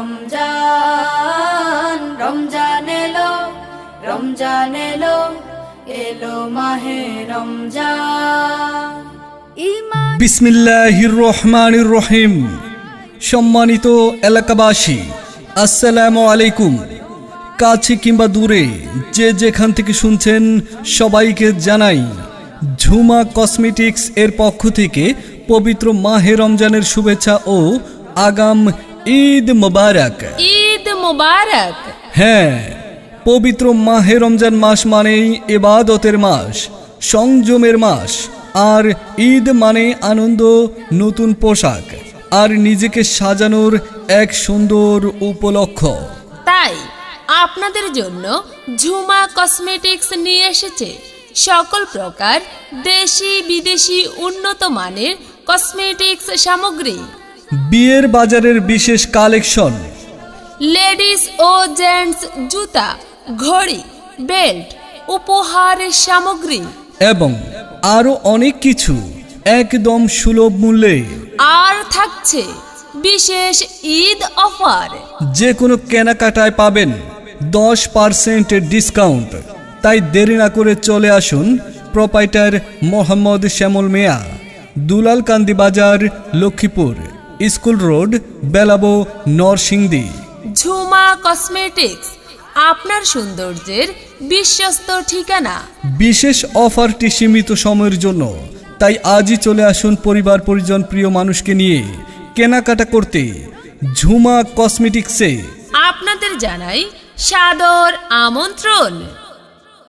রমজান রমজান এলো রমজান এলো এলো মাহে রমজান ঈমান বিসমিল্লাহির রহমানির রহিম। সম্মানিত এলাকাবাসী, আসসালামু আলাইকুম। কাছে কিংবা দূরে যে যেখান থেকে শুনছেন সবাইকে জানাই ঝুমা কসমেটিক্স এর পক্ষ থেকে পবিত্র মাহে রমজানের শুভেচ্ছা ও আগাম ঈদ মোবারক। ঈদ মোবারক। হ্যাঁ, পবিত্র মাহে রমজান মাস মানেই ইবাদতের মাস, সংযমের মাস। আর ঈদ মানে আনন্দ, নতুন পোশাক আর নিজেকে সাজানোর এক সুন্দর উপলক্ষ। তাই আপনাদের জন্য ঝুমা কসমেটিক্স নিয়ে এসেছে সকল প্রকার দেশি বিদেশি উন্নত মানের কসমেটিক্স সামগ্রী, বিয়ের বাজারের বিশেষ কালেকশন, লেডিস ও জেন্টস জুতা, ঘড়ি, বেল্ট, উপহারের সামগ্রী এবং আরো অনেক কিছু একদম সুলভ মূল্যে। আর থাকছে বিশেষ ঈদ অফার। যে কোনো কেনাকাটায় পাবেন 10% ডিসকাউন্ট। তাই দেরি না করে চলে আসুন প্রোপাইটার মোহাম্মদ শ্যামল মিয়া, দুলালকান্দি বাজার, Lakshmipur, school road, Belabo, Narsingdi. Jhuma cosmetics আপনার সৌন্দর্যের বিশ্বস্ত ঠিকানা। বিশেষ অফারটি সীমিত সময়ের জন্য, তাই আজই চলে আসুন পরিবার পরিজন প্রিয় মানুষকে নিয়ে কেনাকাটা করতে ঝুমা কসমেটিক্সে। আপনাদের জানাই সাদর আমন্ত্রণ।